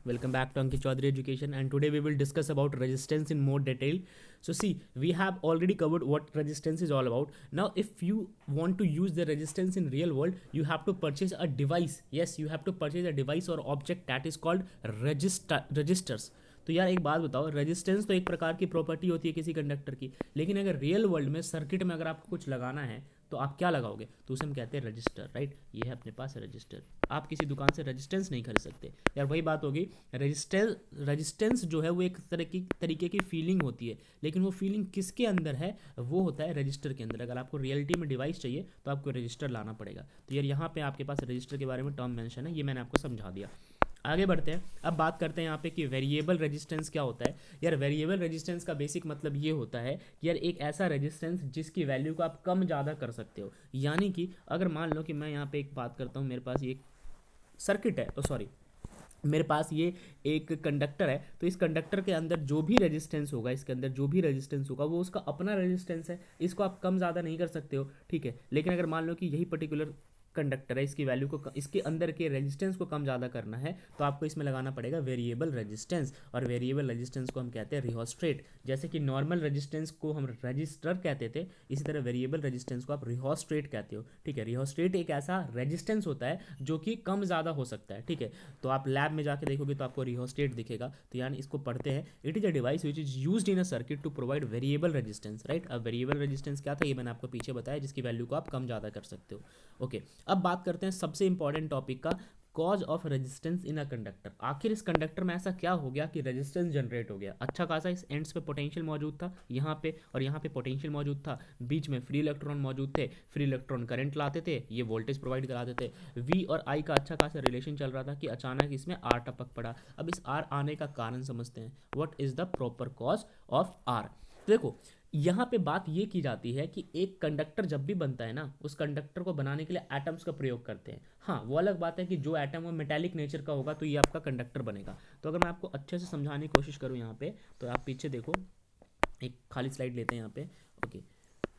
Welcome back to Ankit Chaudhary Education, and today we will discuss about resistance in more detail. So see, we have already covered what resistance is all about. Now if you want to use the resistance in real world, you have to purchase a device. Yes, you have to purchase a device or object that is called resistors. तो यार एक बात बताओ, resistance तो एक प्रकार की property होती है किसी कंडक्टर की, लेकिन अगर रियल वर्ल्ड में सर्किट में अगर आपको कुछ लगाना है तो आप क्या लगाओगे? तो उसे हम कहते हैं रजिस्टर, राइट। ये है अपने पास रजिस्टर। आप किसी दुकान से रेजिस्टेंस नहीं खरीद सकते यार, वही बात होगी। रेजिस्टेंस जो है वो एक तरीके की फीलिंग होती है, लेकिन वो फीलिंग किसके अंदर है? वो होता है रजिस्टर के अंदर। अगर आपको रियलिटी में डिवाइस चाहिए तो आपको रजिस्टर लाना पड़ेगा। तो यार यहाँ पे आपके पास रजिस्टर के बारे में टर्म मेंशन है, ये मैंने आपको समझा दिया। आगे बढ़ते हैं। अब बात करते हैं यहाँ पे कि वेरिएबल रेजिस्टेंस क्या होता है। यार वेरिएबल रेजिस्टेंस का बेसिक मतलब ये होता है कि यार एक ऐसा रेजिस्टेंस जिसकी वैल्यू को आप कम ज़्यादा कर सकते हो। यानी कि अगर मान लो कि मैं यहाँ पे एक बात करता हूँ, मेरे पास ये सर्किट है, सॉरी, मेरे पास ये एक कंडक्टर है, तो इस कंडक्टर के अंदर जो भी रेजिस्टेंस होगा, इसके अंदर जो भी रेजिस्टेंस होगा वो उसका अपना रेजिस्टेंस है, इसको आप कम ज़्यादा नहीं कर सकते हो, ठीक है। लेकिन अगर मान लो कि यही पर्टिकुलर कंडक्टर है, इसकी वैल्यू को, इसके अंदर के रेजिस्टेंस को कम ज़्यादा करना है, तो आपको इसमें लगाना पड़ेगा वेरिएबल रेजिस्टेंस। और वेरिएबल रेजिस्टेंस को हम कहते हैं रिहोस्टेट। जैसे कि नॉर्मल रेजिस्टेंस को हम रजिस्टर कहते थे, इसी तरह वेरिएबल रेजिस्टेंस को आप रिहोस्टेट कहते हो, ठीक है। रिहोस्टेट एक ऐसा रेजिस्टेंस होता है जो कि कम ज़्यादा हो सकता है, ठीक है। तो आप लैब में जाके देखोगे तो आपको रिहोस्टेट दिखेगा। तो यानी इसको पढ़ते हैं, it is a device which is used in a circuit to provide variable resistance, right. अब वेरिएबल रेजिस्टेंस क्या था ये मैंने आपको पीछे बताया, जिसकी वैल्यू को आप कम ज़्यादा कर सकते हो। ओके, अब बात करते हैं सबसे इंपॉर्टेंट टॉपिक का, cause of resistance in a conductor. आखिर इस कंडक्टर में ऐसा क्या हो गया कि रेजिस्टेंस जनरेट हो गया? अच्छा खासा इस एंड्स पे पोटेंशियल मौजूद था, यहाँ पे और यहाँ पे पोटेंशियल मौजूद था, बीच में फ्री इलेक्ट्रॉन मौजूद थे, फ्री इलेक्ट्रॉन करंट लाते थे, ये वोल्टेज प्रोवाइड कराते थे, वी और आई का अच्छा खासा रिलेशन चल रहा था कि अचानक इसमें आर टपक पड़ा। अब इस आर आने का कारण समझते हैं, what is the proper cause of R. देखो यहाँ पे बात ये की जाती है कि एक कंडक्टर जब भी बनता है ना, उस कंडक्टर को बनाने के लिए एटम्स का प्रयोग करते हैं। हाँ, वो अलग बात है कि जो एटम वो मेटेलिक नेचर का होगा तो ये आपका कंडक्टर बनेगा। तो अगर मैं आपको अच्छे से समझाने की कोशिश करूँ यहाँ पे, तो आप पीछे देखो, एक खाली स्लाइड लेते हैं यहाँ पे। ओके,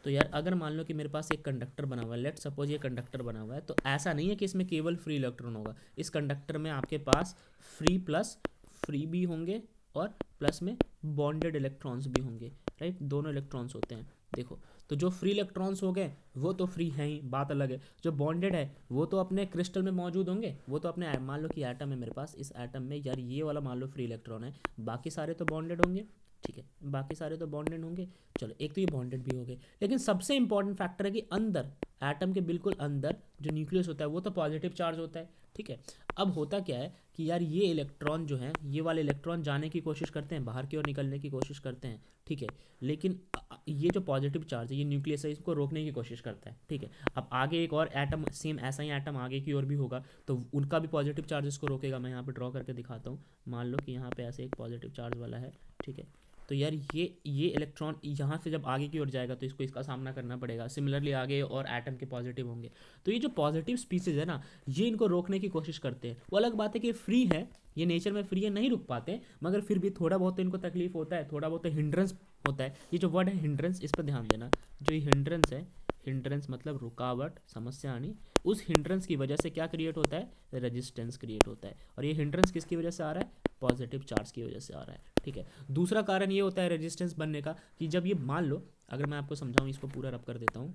तो यार अगर मान लो कि मेरे पास एक कंडक्टर बना हुआ है, लेट सपोज ये कंडक्टर बना हुआ है, तो ऐसा नहीं है कि इसमें केवल फ्री इलेक्ट्रॉन होगा। इस कंडक्टर में आपके पास फ्री प्लस फ्री भी होंगे और प्लस में बॉन्डेड इलेक्ट्रॉन्स भी होंगे, राइट। दोनों इलेक्ट्रॉन्स होते हैं। देखो, तो जो फ्री इलेक्ट्रॉन्स हो गए वो तो फ्री हैं ही, बात अलग है। जो बॉन्डेड है वो तो अपने क्रिस्टल में मौजूद होंगे, वो तो अपने, मान लो कि एटम है मेरे पास, इस एटम में यार ये वाला मान लो फ्री इलेक्ट्रॉन है, बाकी सारे तो बॉन्डेड होंगे, ठीक है, बाकी सारे तो बॉन्डेड होंगे। चलो, एक तो ये बॉन्डेड भी हो गए, लेकिन सबसे इंपॉर्टेंट फैक्टर है कि अंदर, एटम के बिल्कुल अंदर जो न्यूक्लियस होता है वो तो पॉजिटिव चार्ज होता है, ठीक है। अब होता क्या है कि यार ये इलेक्ट्रॉन जो है, ये वाले इलेक्ट्रॉन जाने की कोशिश करते हैं, बाहर की ओर निकलने की कोशिश करते हैं, ठीक है। लेकिन ये जो पॉजिटिव चार्ज है, ये न्यूक्लियस है, इसको रोकने की कोशिश करता है, ठीक है। अब आगे एक और एटम, सेम ऐसा ही एटम आगे की ओर भी होगा, तो उनका भी पॉजिटिव चार्ज इसको रोकेगा। मैं यहाँ पे ड्रॉ करके दिखाता हूँ। मान लो कि यहाँ पे ऐसे एक पॉजिटिव चार्ज वाला है, ठीक है। तो यार ये इलेक्ट्रॉन यहाँ से जब आगे की ओर जाएगा तो इसको इसका सामना करना पड़ेगा। सिमिलरली आगे और एटम के पॉजिटिव होंगे, तो ये जो पॉजिटिव स्पीसीज है ना, ये इनको रोकने की कोशिश करते हैं। वो अलग बात है कि फ्री है, ये नेचर में फ्री है, नहीं रुक पाते, मगर फिर भी थोड़ा बहुत तो इनको तकलीफ होता है, थोड़ा बहुत तो हिंड्रेंस होता है। ये जो वर्ड है हिंड्रेंस, इस पर ध्यान देना। जो ये हिंड्रेंस है, हिंड्रेंस मतलब रुकावट, समस्या आनी, उस हिंड्रेंस की वजह से क्या क्रिएट होता है? रेजिस्टेंस क्रिएट होता है। और ये हिंड्रेंस किसकी वजह से आ रहा है? पॉजिटिव चार्ज की वजह से आ रहा है, ठीक है। दूसरा कारण ये होता है रेजिस्टेंस बनने का कि जब ये, मान लो, अगर मैं आपको समझाऊं, इसको पूरा रब कर देता हूँ।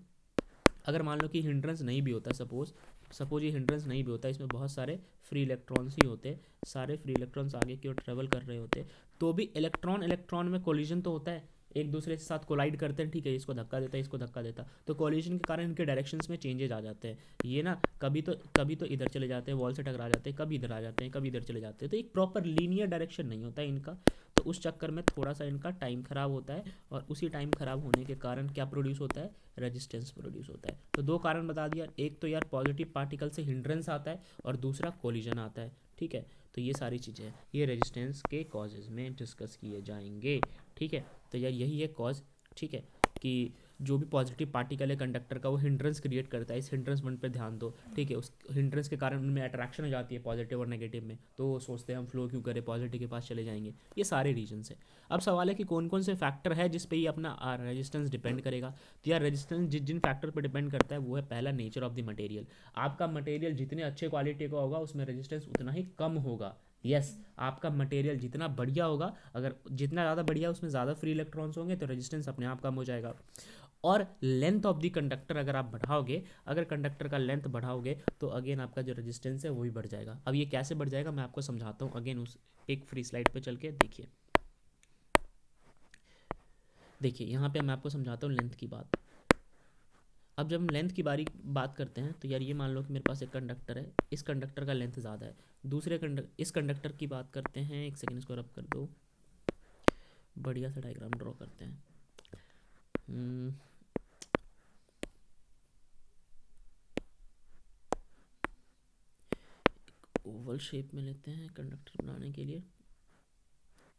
अगर मान लो कि हिंड्रेंस नहीं भी होता, सपोज ये हिंड्रेंस नहीं भी होता, इसमें बहुत सारे फ्री इलेक्ट्रॉन्स ही होते, सारे फ्री इलेक्ट्रॉन्स आगे की ओर ट्रेवल कर रहे होते, तो भी इलेक्ट्रॉन इलेक्ट्रॉन में कोलिजन तो होता है, एक दूसरे के साथ कोलाइड करते हैं, ठीक है। इसको धक्का देता है, इसको धक्का देता, तो कोलिजन के कारण इनके डायरेक्शंस में चेंजेस आ जाते हैं। ये ना कभी तो इधर चले जाते हैं, वॉल से टकरा जाते हैं, कभी इधर आ जाते हैं, कभी इधर चले जाते हैं, तो एक प्रॉपर लीनियर डायरेक्शन नहीं होता है इनका। तो उस चक्कर में थोड़ा सा इनका टाइम खराब होता है, और उसी टाइम खराब होने के कारण क्या प्रोड्यूस होता है? रेजिस्टेंस प्रोड्यूस होता है। तो दो कारण बता दिया, एक तो यार पॉजिटिव पार्टिकल से हिंड्रेंस आता है, और दूसरा कोलिजन आता है, ठीक है। तो ये सारी चीज़ें ये रेजिस्टेंस के कॉजेज़ में डिस्कस किए जाएंगे, ठीक है। तो यार यही है कॉज, ठीक है, कि जो भी पॉजिटिव पार्टिकल है कंडक्टर का, वो हिंड्रेंस क्रिएट करता है। इस हिंड्रेंस वन पे ध्यान दो, ठीक है। उस हिंड्रेंस के कारण उनमें अट्रैक्शन हो जाती है पॉजिटिव और नेगेटिव में, तो वो सोचते हैं हम फ्लो क्यों करें, पॉजिटिव के पास चले जाएंगे। ये सारे रीजन है। अब सवाल है कि कौन कौन से फैक्टर है जिस पे ये अपना रेजिस्टेंस डिपेंड करेगा। तो यार रेजिस्टेंस जिन फैक्टर पर डिपेंड करता है वो है, पहला, नेचर ऑफ द मटेरियल। आपका मटेरियल जितने अच्छे क्वालिटी का होगा उसमें रेजिस्टेंस उतना ही कम होगा, यस, आपका मटेरियल जितना बढ़िया होगा, अगर जितना ज़्यादा बढ़िया उसमें ज़्यादा फ्री इलेक्ट्रॉन्स होंगे तो रेजिस्टेंस अपने आप कम हो जाएगा। और लेंथ ऑफ द कंडक्टर अगर आप बढ़ाओगे, अगर कंडक्टर का लेंथ बढ़ाओगे तो अगेन आपका जो रेजिस्टेंस है वो भी बढ़ जाएगा। अब ये कैसे बढ़ जाएगा मैं आपको समझाता हूँ अगेन, उस एक फ्री स्लाइड पे चल के देखिए। देखिए यहाँ पे मैं आपको समझाता हूँ लेंथ की बात। अब जब हम लेंथ की बात करते हैं तो यार ये मान लो कि मेरे पास एक कंडक्टर है, इस कंडक्टर का लेंथ ज़्यादा है, इस कंडक्टर की बात करते हैं। एक सेकेंड इसको रब कर दो, बढ़िया सा डायग्राम ड्रॉ करते हैं। ओवल शेप में लेते हैं कंडक्टर बनाने के लिए।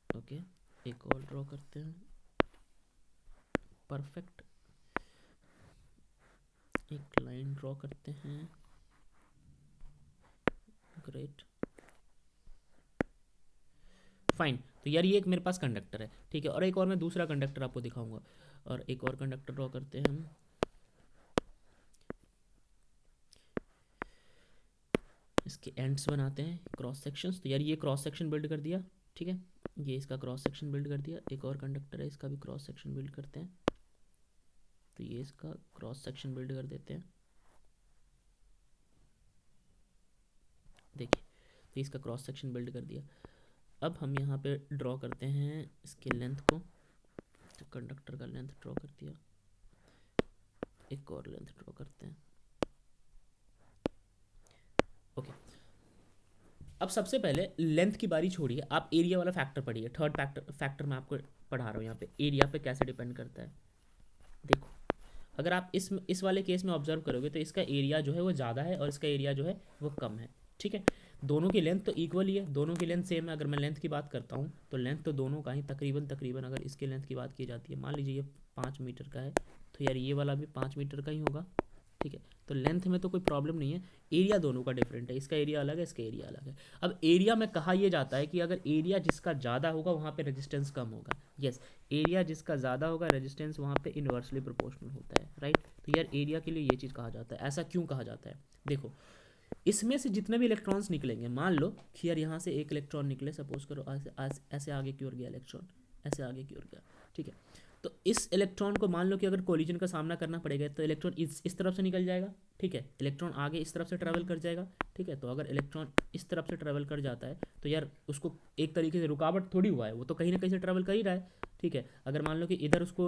ओके, एक और ड्रॉ करते हैं, परफेक्ट। एक लाइन ड्रॉ करते हैं, ग्रेट, फाइन। तो यार ये एक मेरे पास कंडक्टर है, ठीक है, और एक और मैं दूसरा कंडक्टर आपको दिखाऊंगा, और एक और कंडक्टर ड्रॉ करते हैं हम। इसके एंड्स बनाते हैं, क्रॉस सेक्शंस। तो यार ये क्रॉस सेक्शन बिल्ड कर दिया, ठीक है, ये इसका क्रॉस सेक्शन बिल्ड कर दिया। एक और कंडक्टर है, इसका भी क्रॉस सेक्शन बिल्ड करते हैं। तो ये इसका क्रॉस सेक्शन बिल्ड कर देते हैं, देखिए, तो इसका क्रॉस सेक्शन बिल्ड कर दिया। अब हम यहाँ पे ड्रॉ करते हैं इसके लेंथ को, तो कंडक्टर का लेंथ ड्रॉ कर दिया, एक और लेंथ ड्रॉ करते हैं। ओके, अब सबसे पहले लेंथ की बारी छोड़िए, आप एरिया वाला फैक्टर पढ़िए। थर्ड फैक्टर मैं आपको पढ़ा रहा हूँ यहाँ पे, एरिया पे कैसे डिपेंड करता है। देखो, अगर आप इस वाले केस में ऑब्जर्व करोगे तो इसका एरिया जो है वो ज़्यादा है और इसका एरिया जो है वो कम है, ठीक है। दोनों की लेंथ तो इक्वल ही है, दोनों की लेंथ सेम है। अगर मैं लेंथ की बात करता हूँ तो लेंथ तो दोनों का ही तकरीबन अगर इसके लेंथ की बात की जाती है, मान लीजिए ये 5 मीटर का है, तो यार ये वाला भी 5 मीटर का ही होगा, ठीक है। तो लेंथ में तो कोई प्रॉब्लम नहीं है, एरिया दोनों का डिफरेंट है, इसका एरिया अलग है, इसका एरिया अलग है। अब एरिया में कहा यह जाता है कि अगर एरिया जिसका ज़्यादा होगा वहाँ पे रेजिस्टेंस कम होगा। यस, एरिया जिसका ज़्यादा होगा रेजिस्टेंस वहाँ पे इन्वर्सली प्रोपोर्शनल होता है, राइट। तो यार एरिया के लिए ये चीज़ कहा जाता है। ऐसा क्यों कहा जाता है, देखो, इसमें से जितने भी इलेक्ट्रॉन्स निकलेंगे, मान लो कि यार यहाँ से एक इलेक्ट्रॉन निकले, सपोज करो ऐसे आगे की ओर गया इलेक्ट्रॉन, ऐसे आगे की ओर गया, ठीक है। तो इस इलेक्ट्रॉन को मान लो कि अगर कोलिजन का सामना करना पड़ेगा तो इलेक्ट्रॉन इस तरफ से निकल जाएगा, ठीक है, इलेक्ट्रॉन आगे इस तरफ से ट्रैवल कर जाएगा, ठीक है। तो अगर इलेक्ट्रॉन इस तरफ से ट्रैवल कर जाता है तो यार उसको एक तरीके से रुकावट थोड़ी हुआ है, वो तो कहीं ना कहीं से ट्रैवल कर ही रहा है, ठीक है। अगर मान लो कि इधर उसको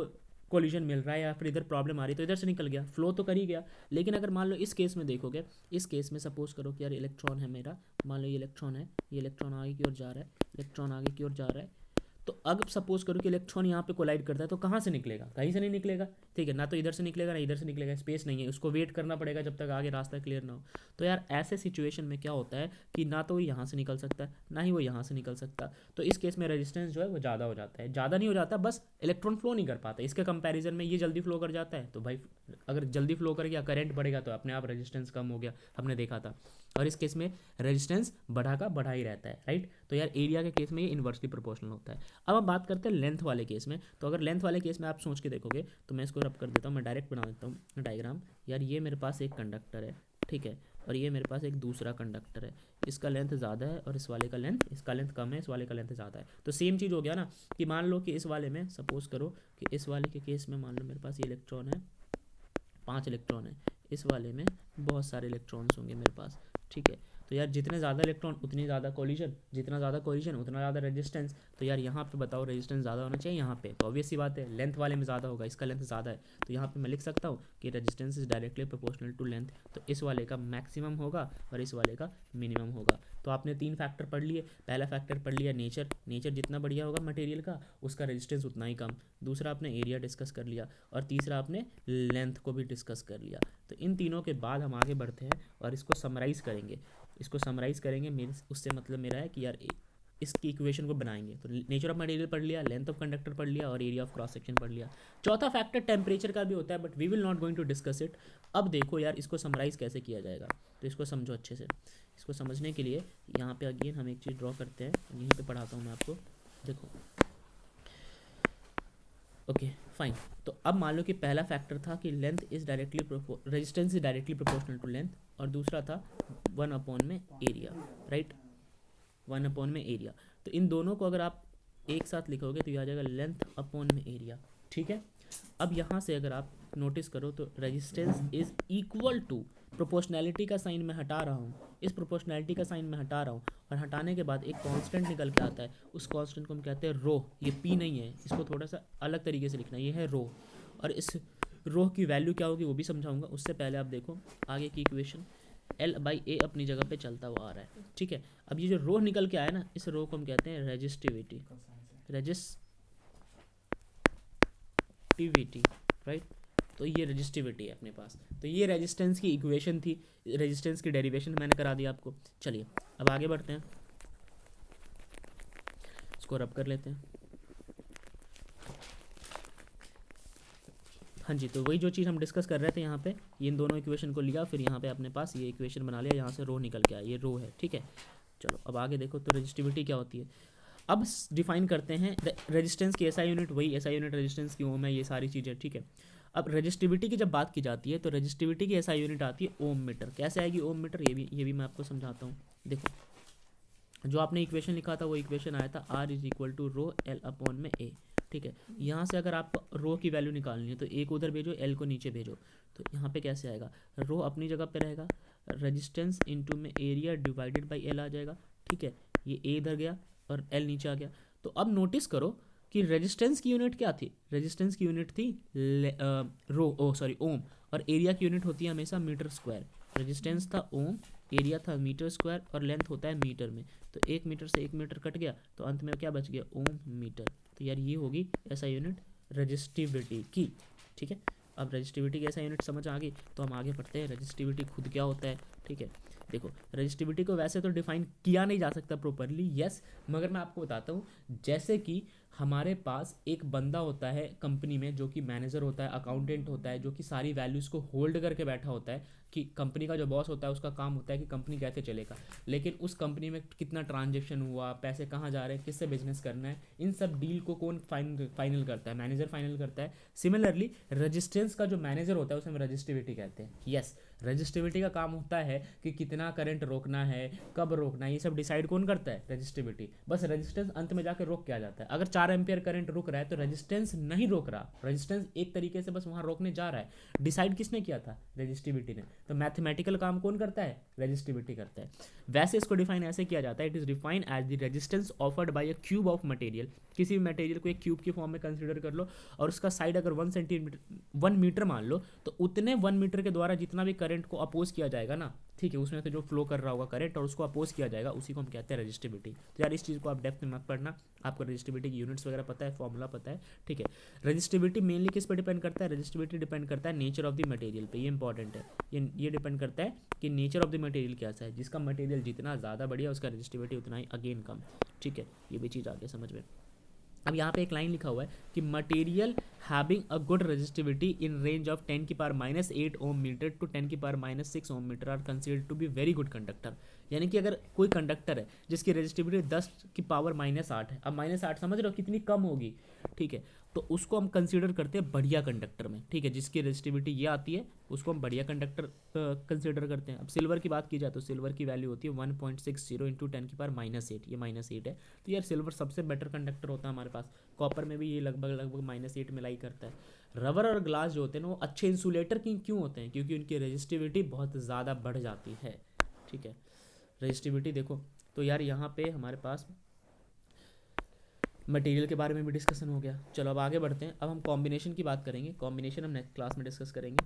कोलिजन मिल रहा है या फिर इधर प्रॉब्लम आ रही है तो इधर से निकल गया, फ्लो तो कर ही गया। लेकिन अगर मान लो इस केस में देखोगे, इस केस में सपोज करो कि यार इलेक्ट्रॉन है मेरा, मान लो ये इलेक्ट्रॉन है, ये इलेक्ट्रॉन आगे की ओर जा रहा है, इलेक्ट्रॉन आगे की ओर जा रहा है। तो अब सपोज करो कि इलेक्ट्रॉन यहाँ पे कोलाइड करता है, तो कहाँ से निकलेगा, कहीं से नहीं निकलेगा, ठीक है, ना तो इधर से निकलेगा ना इधर से निकलेगा, स्पेस नहीं है, उसको वेट करना पड़ेगा जब तक आगे रास्ता क्लियर ना हो। तो यार ऐसे सिचुएशन में क्या होता है कि ना तो वो यहाँ से निकल सकता है ना ही वो यहाँ से निकल सकता, तो इस केस में रेजिस्टेंस जो है वो ज़्यादा हो जाता है। ज़्यादा नहीं हो जाता, बस इलेक्ट्रॉन फ्लो नहीं कर पाता, इसके कंपेरिजन में ये जल्दी फ्लो कर जाता है। तो भाई अगर जल्दी फ्लो कर गया, करंट बढ़ेगा तो अपने आप रेजिस्टेंस कम हो गया, हमने देखा था। और इस केस में रेजिस्टेंस बढ़ा ही रहता है, राइट। तो यार एरिया के केस में ये इन्वर्सली प्रोपोर्शनल होता है। अब हम बात करते हैं लेंथ वाले केस में। तो अगर लेंथ वाले केस में आप सोच के देखोगे, तो मैं इसको रब कर देता हूँ, मैं डायरेक्ट बना देता हूँ डायग्राम। यार ये मेरे पास एक कंडक्टर है, ठीक है, और ये मेरे पास एक दूसरा कंडक्टर है, इसका लेंथ ज़्यादा है और इसका लेंथ कम है, इस वाले का लेंथ ज़्यादा है। तो सेम चीज़ हो गया ना, कि मान लो कि इस वाले में सपोज करो कि इस वाले के केस में मान लो मेरे पास ये इलेक्ट्रॉन है, 5 इलेक्ट्रॉन है, इस वाले में बहुत सारे इलेक्ट्रॉन्स होंगे मेरे पास, ठीक है। तो यार जितने ज़्यादा इलेक्ट्रॉन उतनी ज़्यादा कोलिजन, जितना ज़्यादा कोलिजन उतना ज़्यादा रेजिस्टेंस। तो यार यहाँ पे बताओ रेजिस्टेंस ज़्यादा होना चाहिए यहाँ पे, तो ऑब्वियस सी बात है लेंथ वाले में ज़्यादा होगा, इसका लेंथ ज़्यादा है, तो यहाँ पे मैं लिख सकता हूँ कि resistance is directly proportional to length. तो इस वाले का मैक्सिमम होगा और इस वाले का मिनिमम होगा। तो आपने 3 फैक्टर पढ़ लिए। पहला फैक्टर पढ़ लिया नेचर जितना बढ़िया होगा मटेरियल का उसका रेजिस्टेंस उतना ही कम। दूसरा आपने एरिया डिस्कस कर लिया और तीसरा आपने लेंथ को भी डिस्कस कर लिया। तो इन तीनों के बाद हम आगे बढ़ते हैं और इसको समराइज़ करेंगे। उससे मतलब मेरा है कि यार इसकी इक्वेशन को बनाएंगे। तो नेचर ऑफ मटेरियल पढ़ लिया, लेंथ ऑफ कंडक्टर पढ़ लिया और एरिया ऑफ क्रॉस सेक्शन पढ़ लिया। चौथा फैक्टर टेम्परेचर का भी होता है, but we will not going to discuss it. अब देखो यार इसको समराइज़ कैसे किया जाएगा, तो इसको समझो अच्छे से। इसको समझने के लिए यहाँ पे अगेन हम एक चीज़ ड्रॉ करते हैं, यहीं पे पढ़ाता हूँ मैं आपको, देखो। Okay fine. तो अब मान लो कि पहला फैक्टर था कि resistance is directly proportional to length, और दूसरा था 1 अपॉन में एरिया, राइट। 1 अपॉन में एरिया। तो इन दोनों को अगर आप एक साथ लिखोगे तो ये आ जाएगा लेंथ अपॉन में एरिया, ठीक है। अब यहाँ से अगर आप नोटिस करो तो resistance is equal to, proportionality का साइन मैं हटा रहा हूँ, इस प्रोपोर्शनैलिटी का साइन मैं हटा रहा हूँ, और हटाने के बाद एक कांस्टेंट निकल के आता है, उस कांस्टेंट को हम कहते हैं रो। ये पी नहीं है, इसको थोड़ा सा अलग तरीके से लिखना है, ये है रो। और इस रो की वैल्यू क्या होगी वो भी समझाऊंगा, उससे पहले आप देखो आगे की इक्वेशन। एल बाई ए अपनी जगह पे चलता हुआ आ रहा है, ठीक है। अब ये जो रो निकल के आया ना, इस रो को हम कहते हैं रेजिस्टिविटी, रेजिस्टिविटी, राइट। तो ये रेजिस्टिविटी है अपने पास। तो ये रेजिस्टेंस की इक्वेशन थी, रेजिस्टेंस की डेरिवेशन मैंने करा दी आपको। चलिए अब आगे बढ़ते हैं, इसको रब कर लेते हैं। हाँ जी, तो वही जो चीज़ हम डिस्कस कर रहे थे यहाँ पे, ये इन दोनों इक्वेशन को लिया, फिर यहाँ पे अपने पास ये इक्वेशन बना लिया, यहाँ से रो निकल के आया, ये रो है, ठीक है। चलो अब आगे देखो तो रेजिस्टिविटी क्या होती है। अब डिफाइन करते हैं रेजिस्टेंस की एसआई यूनिट, वही एसआई यूनिट रेजिस्टेंस की ओम है, ये सारी चीज़ें, ठीक है। अब रेजिस्टिविटी की जब बात की जाती है तो रेजिस्टिविटी की एसआई यूनिट आती है ओम मीटर। कैसे आएगी ओम मीटर, ये भी मैं आपको समझाता हूँ। देखो जो आपने इक्वेशन लिखा था वो इक्वेशन आया था R is equal to rho L upon में ए, ठीक है। यहाँ से अगर आपको रो की वैल्यू निकालनी है तो एक उधर भेजो, एल को नीचे भेजो। तो यहाँ पे कैसे आएगा, रो अपनी जगह पे रहेगा, रेजिस्टेंस इनटू में एरिया डिवाइडेड बाई एल आ जाएगा, ठीक है। ये ए इधर गया और एल नीचे आ गया। तो अब नोटिस करो कि रेजिस्टेंस की यूनिट क्या थी, रेजिस्टेंस की यूनिट थी ओम, और एरिया की यूनिट होती है हमेशा मीटर स्क्वायर। रेजिस्टेंस था ओम, एरिया था मीटर स्क्वायर, और लेंथ होता है मीटर में। तो 1 मीटर से 1 मीटर कट गया तो अंत में क्या बच गया, ओम मीटर। तो यार ये होगी ऐसा यूनिट रेजिस्टिविटी की, ठीक है। अब रेजिस्टिविटी की ऐसा यूनिट समझ आ गई, तो हम आगे पढ़ते हैं रेजिस्टिविटी खुद क्या होता है, ठीक है। देखो रेजिस्टिविटी को वैसे तो डिफाइन किया नहीं जा सकता प्रॉपरली, यस, मगर मैं आपको बताता हूँ। जैसे कि हमारे पास एक बंदा होता है कंपनी में जो कि मैनेजर होता है, अकाउंटेंट होता है, जो कि सारी वैल्यूज़ को होल्ड करके बैठा होता है, कि कंपनी का जो बॉस होता है उसका काम होता है कि कंपनी कैसे चलेगा, लेकिन उस कंपनी में कितना ट्रांजेक्शन हुआ, पैसे कहाँ जा रहे हैं, किससे बिजनेस करना है, इन सब डील को कौन फाइनल करता है, मैनेजर फाइनल करता है। सिमिलरली रेजिस्टेंस का जो मैनेजर होता है उसे हम रेजिस्टिविटी कहते हैं, यस। रेजिस्टिविटी का काम होता है कि कितना करंट रोकना है, कब रोकना है, ये सब डिसाइड कौन करता है, रेजिस्टिविटी। बस रेजिस्टेंस अंत में जाकर रोक के आ जाता है। अगर 4 एम्पियर करंट रुक रहा है तो रेजिस्टेंस नहीं रोक रहा, रेजिस्टेंस एक तरीके से बस वहां रोकने जा रहा है। डिसाइड किसने किया था, रेजिस्टिविटी ने। तो मैथमेटिकल काम कौन करता है, रेजिस्टिविटी करता है। वैसे इसको डिफाइन ऐसे किया जाता है, it is define as the resistance offered by a cube of material. किसी भी मटेरियल को एक क्यूब की फॉर्म में कंसीडर कर लो, और उसका साइड अगर 1 सेंटीमीटर 1 मीटर मान लो, तो उतने 1 मीटर के द्वारा जितना भी करंट को अपोज किया जाएगा ना, ठीक है, उसमें से जो फ्लो कर रहा होगा करंट और उसको अपोज किया जाएगा, उसी को हम कहते हैं रेजिस्टिविटी। तो यार इस चीज़ को आप डेप्थ में मत पढ़ना, आपको रेजिस्टिविटी की यूनिट्स वगैरह पता है, फॉर्मूला पता है, ठीक है। रेजिस्टिविटी मेनली किस पर डिपेंड करता है, रेजिस्टिविटी डिपेंड करता है नेचर ऑफ द मटेरियल पे, ये इंपॉर्टेंट है। ये डिपेंड करता है कि नेचर ऑफ द मटेरियल कैसा है, जिसका मटेरियल जितना ज़्यादा बढ़िया उसका रेजिस्टिविटी उतना ही अगेन कम, ठीक है। ये भी चीज़ आगे समझ में। अब यहाँ पे एक लाइन लिखा हुआ है कि material having a good resistivity in range of 10 की पावर -8 ओम मीटर टू 10 की power -6 ohm metre are considered to be very good conductor. यानी कि अगर कोई कंडक्टर है जिसकी रेजिस्टिविटी 10 की पावर -8 है, अब -8 समझ रहे हो कितनी कम होगी, ठीक है, तो उसको हम कंसीडर करते हैं बढ़िया कंडक्टर में, ठीक है। जिसकी रेजिस्टिविटी ये आती है उसको हम बढ़िया कंडक्टर कंसीडर करते हैं। अब सिल्वर की बात की जाए तो सिल्वर की वैल्यू होती है 1.60 इंटू 10 की पावर -8, ये -8 है। तो यार सिल्वर सबसे बेटर कंडक्टर होता है हमारे पास। कॉपर में भी ये लगभग -8 मिलाई करता है। रबर और ग्लास जो होते हैं ना वो अच्छे इंसुलेटर क्यों होते हैं, क्योंकि उनकी रेजिस्टिविटी बहुत ज़्यादा बढ़ जाती है, ठीक है। रेजिस्टिविटी देखो, तो यार यहाँ पे हमारे पास मटेरियल के बारे में भी डिस्कशन हो गया। चलो अब आगे बढ़ते हैं। अब हम कॉम्बिनेशन की बात करेंगे, कॉम्बिनेशन हम नेक्स्ट क्लास में डिस्कस करेंगे।